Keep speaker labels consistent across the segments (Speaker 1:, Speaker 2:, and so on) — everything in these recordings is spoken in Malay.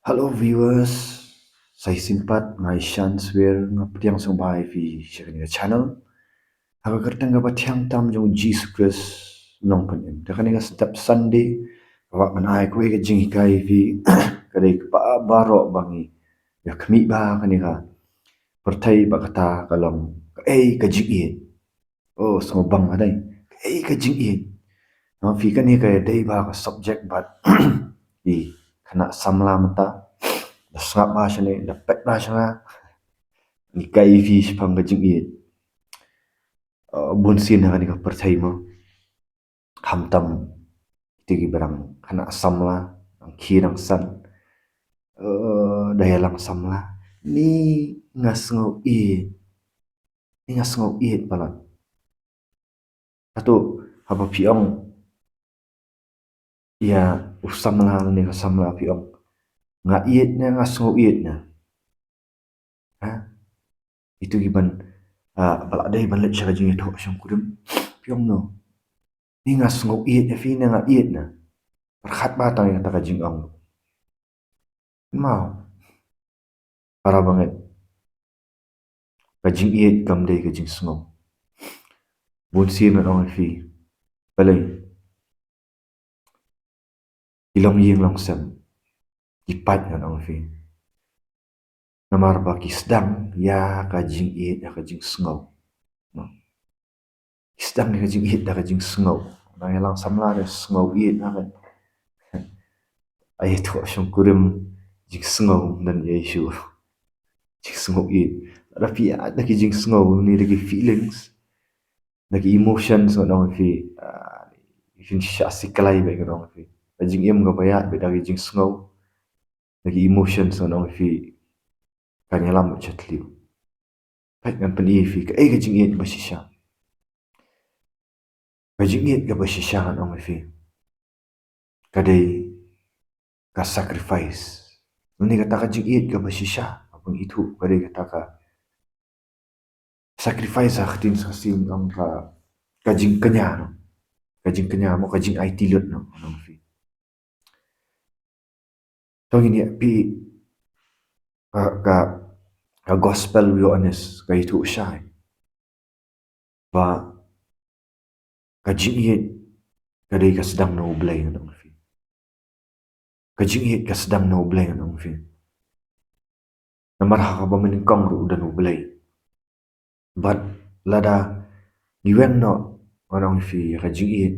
Speaker 1: Hello viewers, saya simpat ngai shan swear ngaptiang song bai fi shakani channel. Aga kertang ga bathiang tam jong Jesus Christ nong panim. Dakani ga step Sunday wa man ai ko ga jing kai fi kadai pa baro bangi. Ya khmi ba kani ga perthai ba kata kalong ka jing it. Oh so bang adai. Ka jing it. No fi kani ga dai ba ka subject bat i kana samla mata da snap ba shane da pet ba shana ni kai fi spang ga jing it bun sin ha ni ka perthai mo ham tam tigi barang kana samla ang khirang san daya lang samla ni ngasngau i ni ngasngau i balat atu haba piong ya usamla ni ka samla piong nga iet na ngasngau iet na ha itu giban balak dai ban let shaga jing itu asyam kurim piong no ni ngasngau iet na fi na nga iet na perkhat ba tahu yang tak jing ong mau para banget kajing iet kam dei kajing sngau bun sin na ong fi balai ilong ying long sem ipat na ong fi namar ba kisdang ya kajing iet ya kajing sngau no kisdang ya kajing iet ya kajing sngau na lang samla ya sngau iet na kan ay to syong kurim jing sngau dan yesu jing sngau iet rapi ada kajing sngau ni lagi feelings lagi emotions na ong fi ifin syasi kalai ba ong fi kajing em ga bayat be dagi jing sngau lagi emotions na ong fi kanyalam chatliu pek ngan pen fi ka ai kajing iet ba shisha kajing iet ga ba shisha na ong fi kadai ka sacrifice ni kata kajing iet ga ba shisha apang itu kadai kata ka sacrifice aktin sa sim ang ka kajing kanya no kajing kanya mo kajing IT lot no ong fi to ini pi ka ka gospel yo honest ka itu syai ba kajing iet kadai ka sedang no blay no ong fi kajing iet ka sedang no blay no ong fi namar ha ba meningkong ru dan no blay but lada giwen no orang fi kajing iet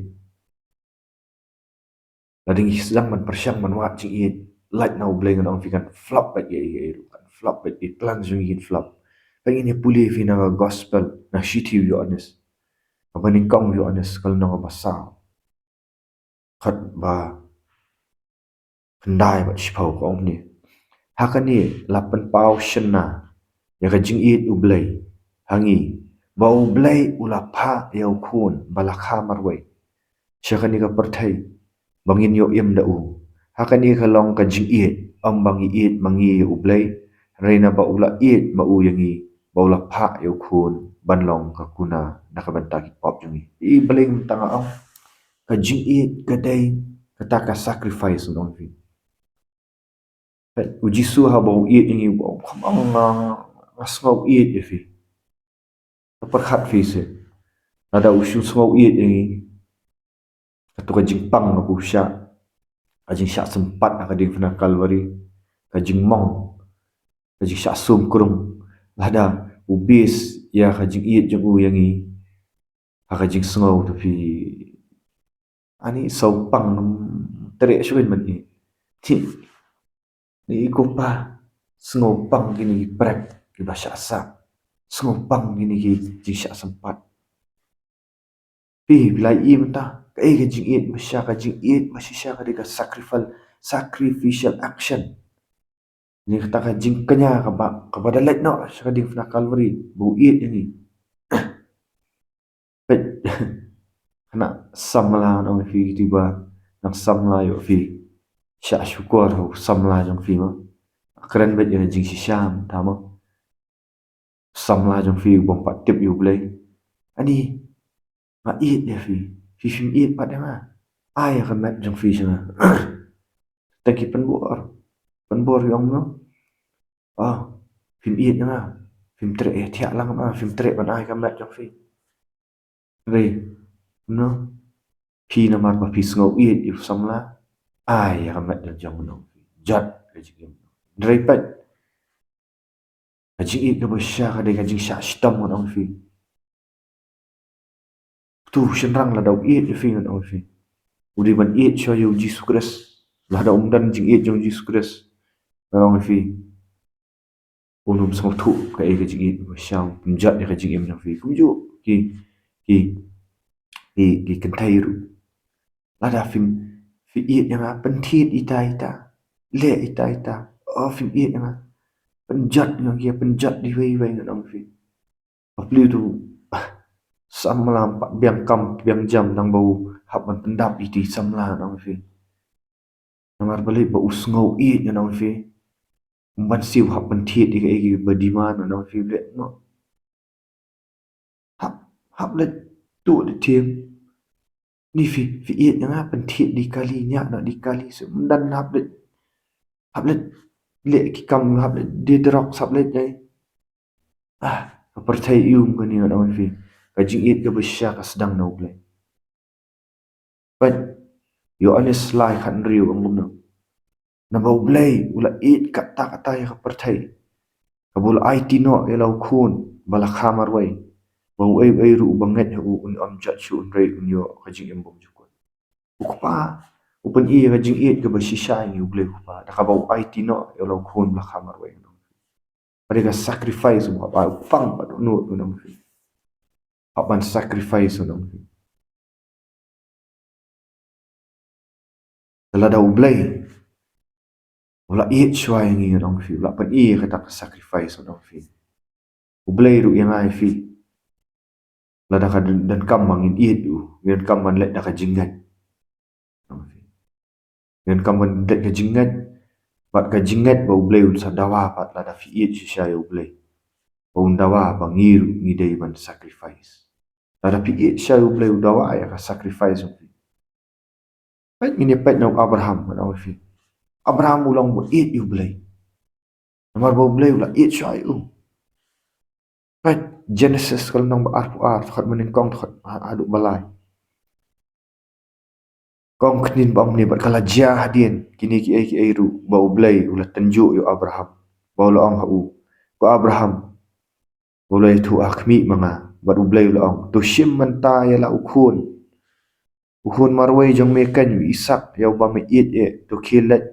Speaker 1: lading sedang man persyang man wa jing iet light no blay no ong fi kan flop bat ye kan flop bat it plan jing iet flop pengin ya puli fi na gospel na shiti yo honest apa meningkong yo honest kal no basa khat ba kendai ba chipau ko om ni hakani lapan pau shena ya kajing iet ublay hangi ba ublay ulapha yau khun balakha marwai syakani ka perthai bangin yo im da u hakani ka long ka jing iet am bangi iet mangi ublay reina ba ula iet ma u yangi ba ula pha yau khun banlong ka kuna nakabanta ki pop yangi I bling tanga ang ka jing iet kadai kata ka sacrifice nong fi uji su ha ba iet yangi ba khamang ngasngau iet fi perkhat fi se ada usul smau iet yangi katu ka jingpang ka pusya kajing syak sempat na kading fana kalwari kajing mong kajing syak sum kurung lada ubis ya kajing iet jong u yangi kajing sengau tapi ani saupang tere syuin man ti ni ikupa sengau pang gini prek di bahasa asa sengau pang gini ki jing syak sempat pi bilai i menta kai kajing iet masya kajing iet masya kadika sacrificial action ni kata kajing kanya kepada let no kading fna calvary bu iet ini pet kena samla no fi tiba nak samla yo fi sya syukur ho samla jong fi ma keren bet yo jing sisham tama samla jong fi bom pat tip yu blai ani ma iet ya fi film iet pat ma ai akan mat jong fi sana taki pen buar Pan bor yung no. Phim ít nữa mà. Phim trệ thiạ lắm mà, phim trệ bạn ai kam lại trong phim. Đây, no. Khi nào mà phim ngầu ít if xong lá. Ai kam lại trong nó. Jat cái gì. Đây pat. Kajing ít cái bớt cái đây kajing sha stom ngon phim. Tu shen rang là đầu ít cái phim ngon phim. Udi ban ít cho you Jesus Christ. Là đầu dan jing ít trong Jesus Christ. Ngon phim. Unum sama thu cái jing ít sao jat cái jing em trong phim. Cũng ju ki kan thai ru. Lada phim phim ít mà ban thiệt ita lệ ita. Phim ít mà ban jat ngon kia ban jat đi vây ngon phim. Apli tu samlam biang kam biang jam nang bau hab man pendap iti samla nang fi namar balik bau usngau i nang fi ban siu hab ban thiet di cái badiman nang fi le no hab le tu de thiam ni fi i nang ban thiet di kali nya na di kali su dan hab le le ki kam hab le di drok sab le dai perthai ium kan ni nang fi kajing it ke besya ka sedang no ble but yo honest lai khan riu ang mum na bau blay ula it kata ya perthai kabul IT no elau khun bala khamar wai bau ai ru banget hu un am jat shu un rei un yo kajing em bom jukon ukpa upan i kajing it ke basisha ni uble ukpa da ka bau IT no elau khun bala khamar wai no mereka sacrifice ba pang ba no no apan sacrifice no la da ublay wala it shwai ngi rong fi la pan i kata sacrifice rong fi ublay ru yang ai fi la da dan kam mangin it u ngen kam man let da ka jingat ngen kam man let ka jingat pat ka jingat ba ublay un sa dawa pat la da fi it shisha ublay ba un dawa ba ngiru ngi dei man sacrifice la da fi it sha ublay dawa ya ka sacrifice pat ini pat na Abraham na fi Abraham ulang buat it ublay namar ba ublay ula it sha pat Genesis kalau nang ar khat manin kong khat aduk balai kong kinin ba omni bat kala jia hadien kini ki ai ru ba ublay ula tanju yo Abraham ba ula ong hau ko Abraham ulay tu akmi mga bat ublay ula ong tu shim man ta ya la ukhun marway jong me kan yu Isak yaw ba me it tu khilet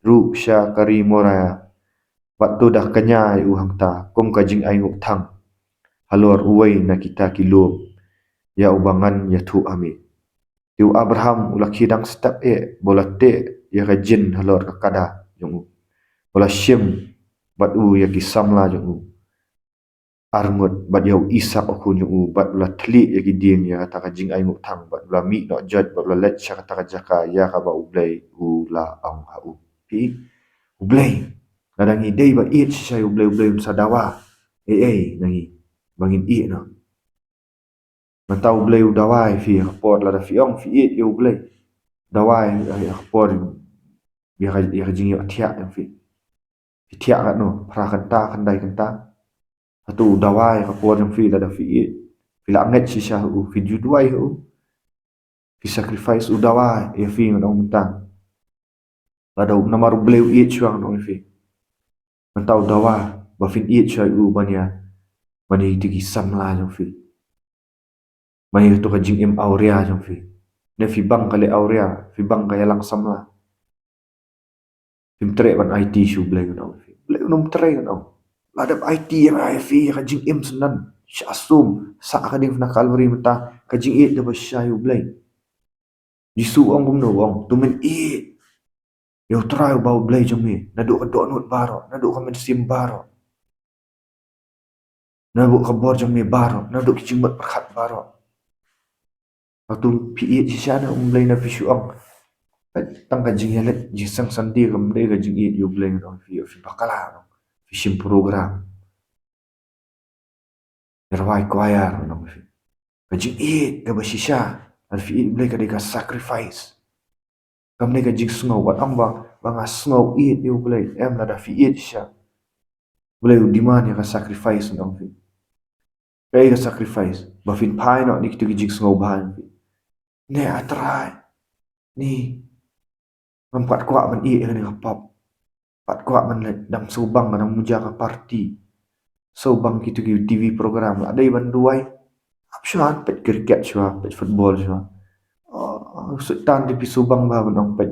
Speaker 1: ru sha kari mora bat tu dah kanya yu hangta kum ka jing ai nguk thang halor uway na kita kilom ya ubangan ya tu ami yu Abraham ula kidang step bolate ya ka jin halor ka kada jong bola shim bat u ya ki samla jong arngot bat yau Isak akun jong bat ula thli ya ki ding ya ta ka jing ai nguk thang bat ula mi no jot bat ula let sha ta ka jaka ya ka ba ublay ula ong ha u pi ublay kadang i dei ba it sha ublay sadawa nangi bangin i no matau ublay dawai fi kapor la da fi ong fi it yo ublay dawai kapor ya ka jing yo atia yang fi tiak kan no pra kan ta kan dai kan ta atu dawai kapor yang fi la da fi it fi la nget sha u fi juduai u fi sacrifice u dawai ya fi no mentang la da namar ublay it chuang no fi matau dawa ba fin it chai u bania bani tigi samla jong fi mai to ka jing em aurea jong fi ne fi bang kale aurea fi bang kaya lang samla fim tre ban IT shu blay no fi blay no tre no la da IT mai fi ka jing em sunan shasum sa ka ding na calvary mata ka jing it da ba shayu blay jisu ong bum no ong tumen it yo try ba blay jong mi na do not baro na do ka men sim baro na bu kabor jong mi baro na do ki jing bat perkhat baro waktu PE di sana umlay na fisyu ang tang kajing yalet jisang sandi kamde kajing it yu blay no fi bakala no fishing program nerwai choir no fi kajing it ka basisha al fi it blay ka sacrifice kamde kajing sungaw wat ang ba banga snow eat you bulai em la da fi eat sha bulai di man ya ka sacrifice ndong fi kai ka sacrifice ba fin pai no ni tu gi jik snow ban ne atrai ni ngam pat kwa man eat ni ka pop pat kwa man le dam subang dam muja ka party so bang gitu gitu TV program ada ban duai option pet cricket shwa pet football shwa sultan di pisubang ba ban pet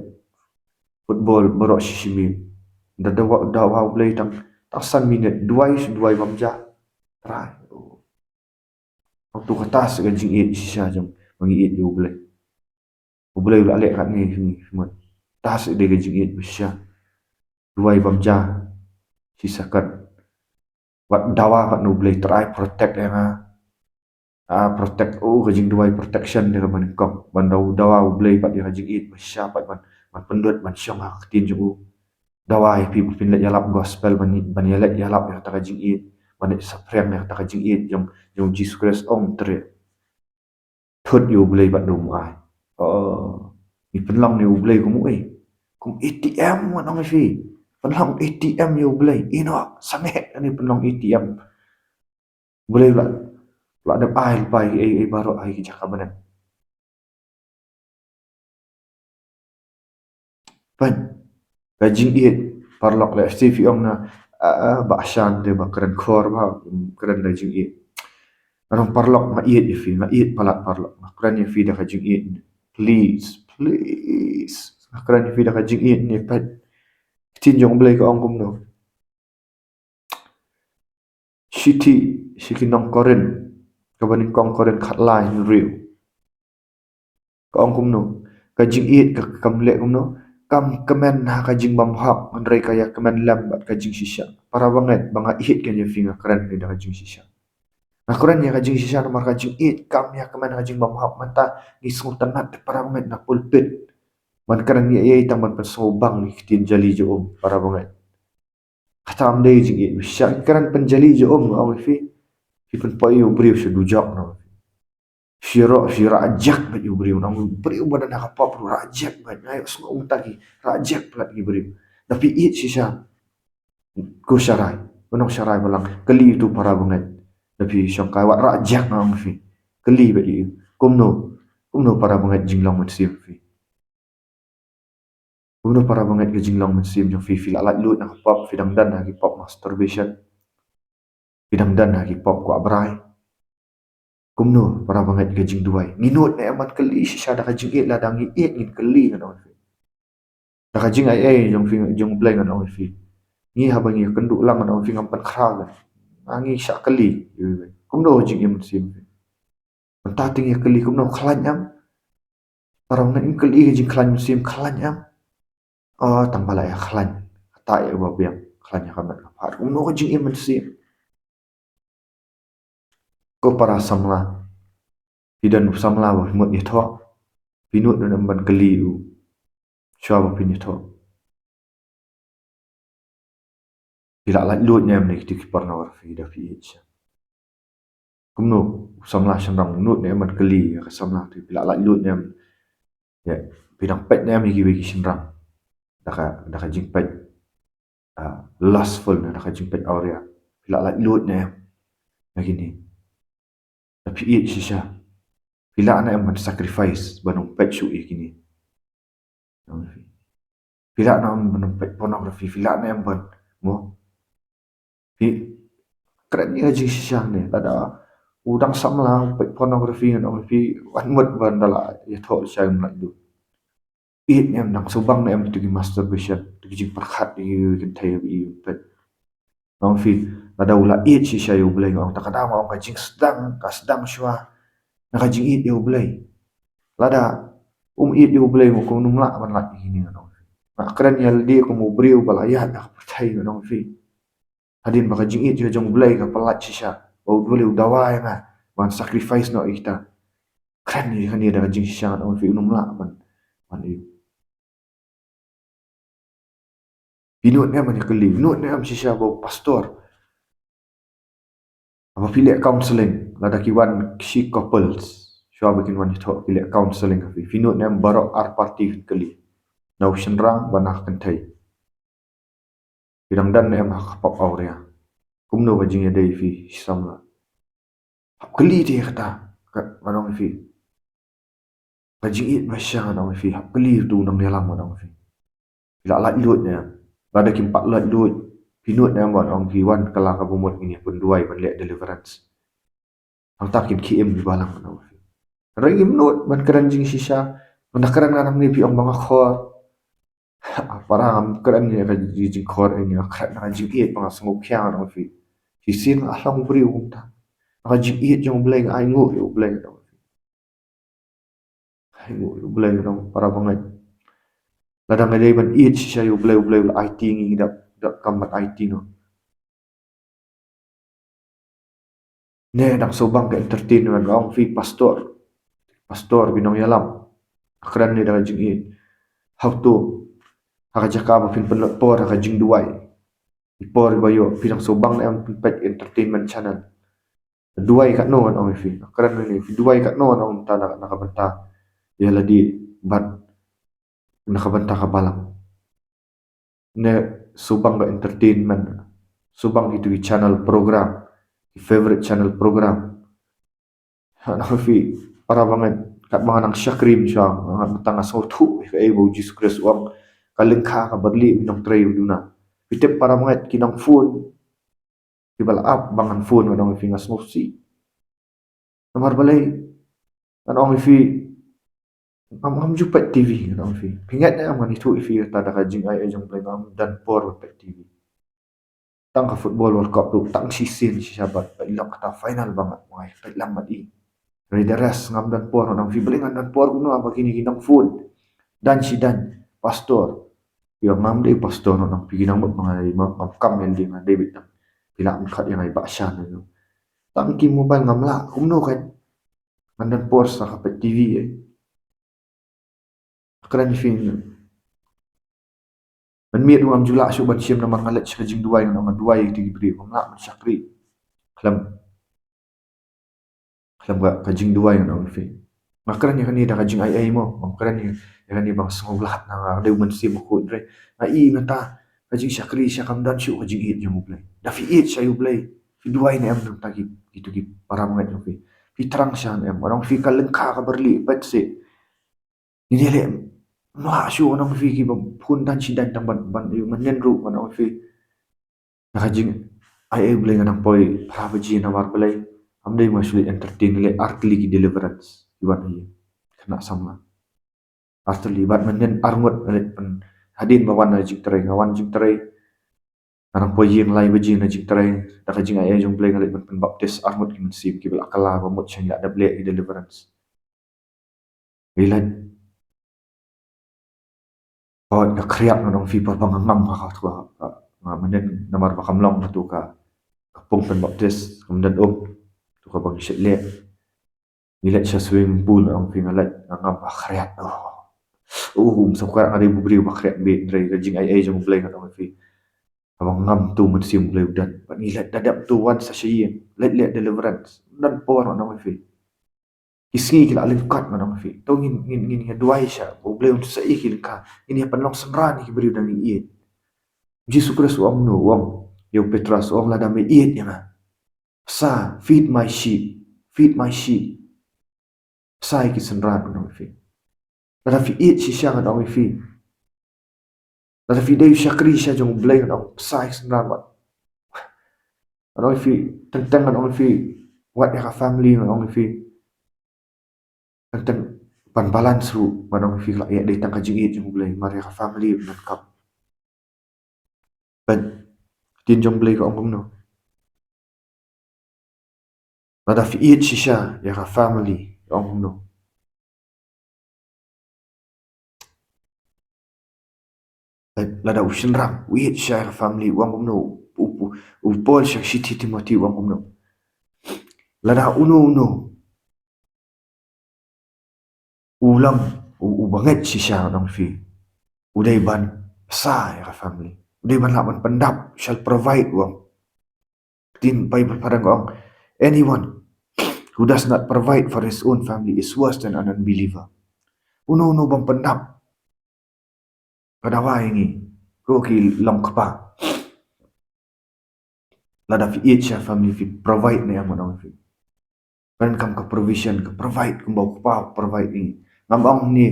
Speaker 1: football borok shishimi da wa play tang tak san minute duai bamja try waktu kertas kan jing it sisa jam mangi it you boleh la lek kat ni semua tas de kan jing it sisa duai bamja sisa kan wat dawa kat no boleh try protect yang protect ke jing duai protection dia man kong bandau dawa boleh pat dia jing it sisa pat man pendut man syong hak tin ju dawa people pin let yalap gospel ban yalek yalap ya ta jing it man saprem ya ta jing it jong Jesus Christ om tre thut you boleh pat dum ai ni penlang ni boleh kumu kum ATM man fi penlang ATM you boleh ino same ni penlang ATM boleh la da ai pai baru ai ki jakabanan pan kajing it parlok le FTV ong na ba shan de ba kran khor ba kran da jing it anong parlok ma it fi ma it palat parlok ma kran ni fi da kajing it please kran ni fi da kajing it ni pat tin jong blai ko ong kum no shiki nong koren kabanin kong koren khat lai ni riu ko ong kum no kajing it ka kamle kum no kam kamen na kajing bam hak andrei kaya kamen lam bat kajing shisha para banget banga it kan ya finga kran ni da kajing shisha na kran ya kajing shisha nomor kajing it kam ya kamen kajing bam hak manta ni sultan nat para banget na pulpit man kran ni ai tang man sobang ni tin jali jo para banget khatam dei jing it shisha kran penjali jo ong fi pen pa yu brief shu jak no shira ajak bat yu brief nang brief badan ka pop rajak bat ayo semua utaki rajak plat gi brief tapi it shisha ko syarai menong syarai balang keli tu para banget tapi syangkai wat rajak nang fi keli bat yu kumno para banget jinglong mat sim fi kumno para banget ke jinglong mat sim jong fi la lut nang pop fidang dan lagi pop masturbation fidang dan lagi pop ko abrai kumno para banget ke jing duai nginut na amat keli shisha da kajing it la dangi it ngin keli ngan fi da kajing ai jong fi jong blai ngan fi ni habangi kendu lang ngan fi ngampan khra angi sha keli kumno jing im sim ta ting keli kumno khlan am para banget in keli ke jing khlan sim khlan am tang bala ya khlan ta ya ba biang khlan ya kamat par kumno jing im sim ko para samla hidan samla ba mut ni tho pinut na ban keli u chwa ba pin ni tho bila la lut nyam ni ti par na war fi da fi ich kumno samla shandang nut ne man keli ka samla ti bila la lut nyam ya pidang pet nyam ni gi shinrang da ka jing pet lustful na da ka jing pet aurea bila la lut nyam lagi ni tapi it shisha bila ana man sacrifice banung pet shu ikini bila na banung pet pornography bila na ban mo keren ni aja shisha ni ada udang samla pet pornography na fi wan mut ban dala ya tho chang la du it em nang subang na em tu gi masturbation tu gi perkhat di kan thai bi pet nang fi ada ula it shisha yu blai ngong ta kada ngong ka jing sedang shwa na ka jing it yu blai lada it yu blai mo ko num la ban la ini ngong na keren ya di ko mo briu balaya na percaya ngong fi hadin baka jing it jong blai ka palat shisha bau boleh udawai nga ban sacrifice no ita keren ni kan dia da jing shisha ngong fi num la ban yu pinut ni man keli pinut ni am shisha bau pastor apa pilih counseling lada kiwan si couples shwa bikin wan tho pilih counseling fi pinut ni am barok ar party keli Nau shenrang banah kentai. Bidang dan em hakapok aurea. Kumno wajing ya dai fi samla. Hapkeli dia kata kat manong fi. Wajing it masyang manong fi. Hapkeli tu nang dalam manong fi. Bila lat lut nya. Bada kimpak lat lut. Pinut nya manong fi wan kala kabumut ini pun duai ban lek deliverance. Ang takin KM di balang manong fi. Rai imnut ban keranjing sisa. Menakaran nganam ni pi ong banga khor. Parang keran ni ka jing khor ini akrat na jing it pang senguk kyang manong fi. Sisin ahlang beri umta. Aka jing it jong bleng ai ngu yo bleng manong. Ai ngu yo bleng manong para bangai. Ladang ada ban it sisa yo bleng IT ngi dak kamat IT no. Ne dak sobang ke entertain man ong fi pastor binong yalam. Akran ni dak jing it. How to haka jaka ba fin penlot por haka jing duai. Por bayo pinang sobang na ang pet entertainment channel. Duai kat no ong fi. Akran ni duai kat no ong ta nakabanta. Ya ladi bat nakabanta ka balang. Ne subang ba entertainment. Subang itu di channel program. Favorite channel program. Nak fi para banget kat mga nang syakrim siya mga matanga sotu ka ebo Jesus Christ wang kalengka ka badli minong tray duna. Pitep para banget kinang phone. Tibala up bangan phone nang fi ngas ngosi. Namar balay nang fi am jupat TV nang fi. Pingat na am itu fi tada ka jing ai jong play ngam dan por pet TV. Tang ka football world cup tu tang sisin si sabat ilak kata final banget mai pet lambat i. Dari deras ngam dan por nang fi belingan dan por kuno apa kini kinang phone. Dan si dan pastor. Yang ngam de pastor nang pi kinang mga kam yang di ngan David nang. Pila angkat yang ai baksan tu. Tang ki mobile ngam la kumno kan. Mandan por sa kapet TV eh. Keren fin. Man mi ruam jula su ban siam na mangalet sa jing duai na duai ti bri ngam la man sakri. Klam ka jing duai na fi. Makaran ni kani da ka jing ai mo. Makaran ni kani bang songlat na de man sim ko dre. Na i mata ka jing sakri sa kam dan su ka jing it jong play. Da fi it sa yu play. Fi duai na em ta ki itu ki para mangat fi. Fi terang sian em orang fi kalengka ka berli pet se. Ini le no su orang fi ki pun dan si dan tang ban yu man nen ru man fi. Na ka jing ai play nang poi para baji na war play. Amdai masuk entertain le artli ki deliverance iwan hi kena sama artli bat menen arngot le pen hadin bawan na jik trai ngawan jik trai anang pojing lai baji na jik trai da ka jing ai jong play ngale pen baptis arngot ki sim ki bel akala ba mot chen da ble ki deliverance bilan oh ka kriap na dong fi pa ngam ka ka menen namar ba kamlong tu ka kapung pen baptis kemudian tu ka bang le nilat siya swimming pool ang pingalat ang bakriat sukar ada bubri bakriat be dre rajing ai jong blay na fi abang ngam tu man sim blay dan nilat dadap tu wan sa siya let deliverance dan por na fi isngi kila alin kat na fi to ngin duai siya blay un sa ikil ka ini panlong senran ki beri dan iit Jesus Christ wang no wang yo Petras wang la dami iit ya sa feed my sheep sai ki senran na fi Lada fi it si siya nga fi. Lada fi day syakri siya jong blay nga sai senran wat. Ano fi tentang nga fi wat ya ka family nga fi. Tentang pan balance ru nga fi la ya day tang ka jing it jong blay mari ka family nan kap. But tin jong blay ko ang no. Lada fi it si siya ya ka family ang no. Lada ushin ram wait siya ka family wang no. Paul siya si Timothy wang no. Lada uno ulang banget si siya ng fi uday ban sa ya family uday ban laban pandap shall provide wang tin Bible parang ang anyone who does not provide for his own family is worse than an unbeliever uno bang pandap Kadawa ini, ko ki long kapa. Lada fi each family fi provide ne amon ang fi. Kan kam ka provision ka provide kumbau kapa provide ini. Ngambang ni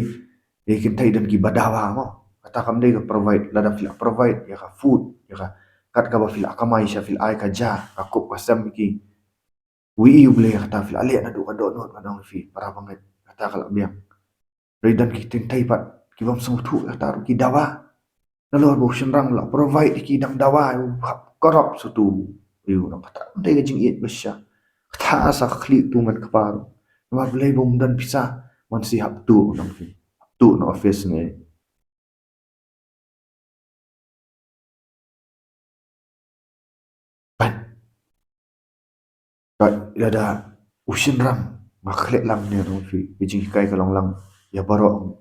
Speaker 1: ikin tay dan ki badawa mo. Kata kam dai ka provide lada fi provide ya ka food ya ka kat ka ba fi akamai sya fi ai ka ja ka kop ka sam ki. Wi iu bele kata fi ale na do ka do no ka dong fi para banget kata kala biang. Ridan ki tin tay pat ki bam sang thu kata ki dawa. Lalu bo shenrang la provide ki dang dawa korop sutu. Iu nang kata dai ka jing it besya. Kata asa klik tu man kaparu. Nama belai bom dan pisah man si hap tu nang fi. Tu na office ne. Pan ada ushin rang makhlek lang ne nang fi. Bijing kai kalong lang ya barok.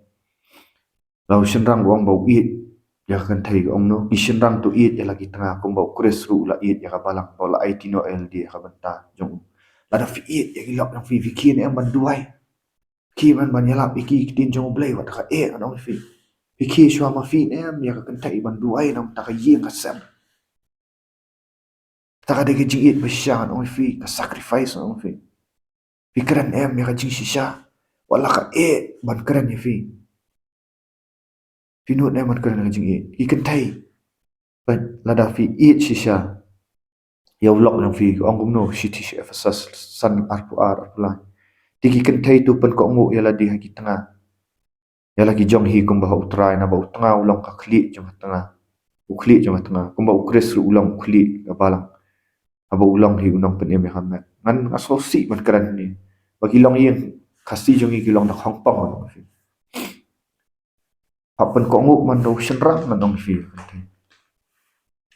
Speaker 1: La ushin rang wong bau it ya kan thai ong no ishin rang tu it ya lagi tengah kum bau kres ru la it ya ka balang bau la IT no LD ya ka benta jong. La da fi it ya gilap nang fi fikin em ban duai. Ki man ban yalap iki tin jong blai wat ka nang fi. Iki shwa ma fi em ya ka kan thai ban duai nang ta ka yeng ka sam. Ta ka de jing it besya nang fi ka sacrifice nang fi. Pikiran em ya ka jing shisha. Wala ka ban keren ya fi. Pinut em ban keren ka jing it. Ikan thai lada fi it shisha ya vlog yang fi ong gumno city FSS san arpu arpula tiki kan thai tu pen ko ngu ya ladi haki tengah ya lagi jong hi kum bah utrai na bah tengah ulang ka kli jong tengah ukli jong tengah kum bah ukres ru ulang ukli ka balang aba ulang hi unang pen em hamet ngan asosi man keren ni bagi long yen kasi jong hi long na hong pong hapen ko ngu man do shenrang man dong fi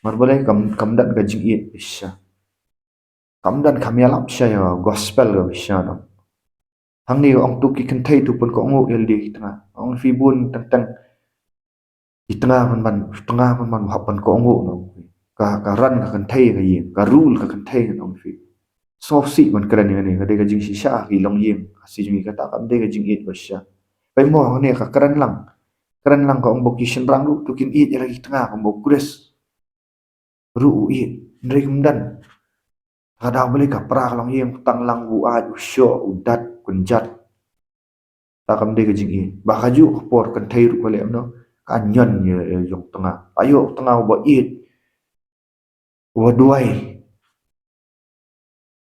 Speaker 1: mar boleh kam dat gajing it isya kamdan kami alap saya gospel ga bisyana hang ni ong tu ki kan thai tu pun ko ngo el di tengah ong fi bun tang di tengah man hapan ko ngo no ka ran ka kan thai ka yin ka rule ka kan thai no fi so si man kran ni ka de ka jing si sha ki long yin si jing ka ta kam de ka jing it basya pai mo ne ka kran lang ko ong bo ki shin rang lu tu kin it ya lagi tengah ong bo kures ru it ndrei kumdan kada boleh ka pra long yin tang lang bu a u syo udat kunjat takam de gajing i ba kaju por kan thai ru kole amno kanyon ye jong tengah ayo tengah ba it wa duai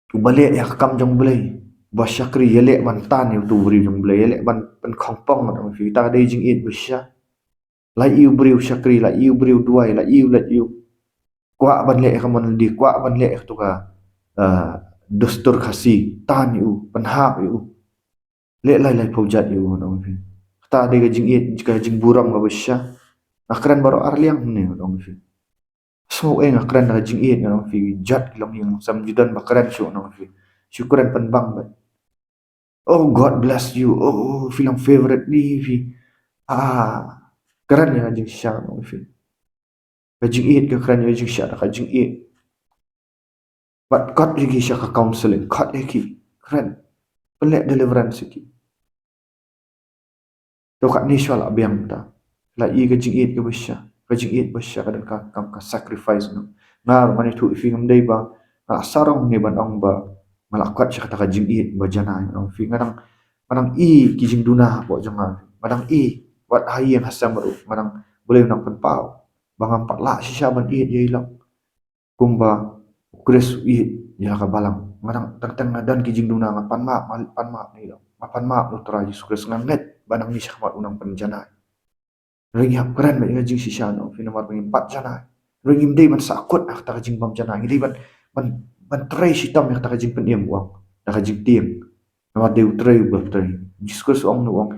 Speaker 1: tu bale ya kam jong blai ba syakri yele ban tan yu tu bri jong blai yele ban pen khongpong ma fi ta de jing it besya la yu bri syakri la yu bri duai la yu kwa ban le kamon di kwa ban le tu ka dostur khasi tan yu panha yu le lai pojat yu no fi ta de jing it ka jing buram ga besya akran baro arliang ne no fi so akran na jing it no fi jat long yang sam judan bakran syo no fi syukuran penbang ba oh god bless you oh film favorite ni fi keren ya jing sya no fi ka jing it ka keren ya jing sya ka jing it but kat lagi sya ka counseling kat lagi keren pelek deliverance ki to kat ni sya la biang ta la i ka jing it ka besya kajing it basya kadang ka sacrifice no ngar mani tu fi ngam dei ba sarong ni ban ong ba malakwat sya kata kajing it ba jana no fi ngadang madang i kijing duna bo jangan madang i wat hai yang hasam ru madang boleh nak pen pau bangam pat la sya ban it ye ilok kumba kres i ya ka balang madang tang dan kijing duna pan ma ni lo pan ma lu teraji sukres nganget banang ni sya unang pen jana ring hap keren ba jing sisya no fi nomor pengin 4 jana ring im dei man sakut ak ta jing bam jana ngi ban trai sitam yak ta jing peniem wang ta jing tieng nomor deu trai ba trai diskus ong no wang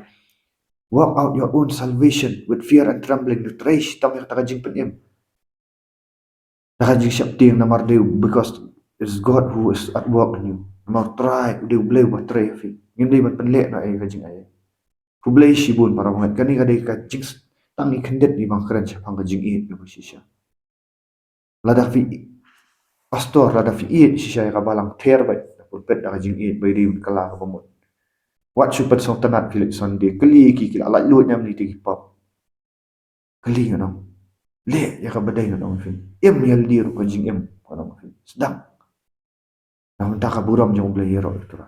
Speaker 1: walk out your own salvation with fear and trembling the trai sitam yak ta jing peniem ta jing siap tieng nomor deu because it's God who is at work in you nomor trai deu bleu ba trai fi ngim dei ban penlek na ai jing ai ku blei shibun para wangat kani ka dei ka jing tangi kendet di bang keren siapa ka jing it ka sisya lada fi pastor lada fi it sisya ka balang ter ba pulpet da jing it bai ri kala ka bomot wat super song tanat filik sonde kli ki kila la lu nyam ni ti pop Kaling ano. Le, ya kabaday na ang film. Yaldi ro kajing em. Ano ang film. Sedang. Namun tak kaburam yung playero ito ra.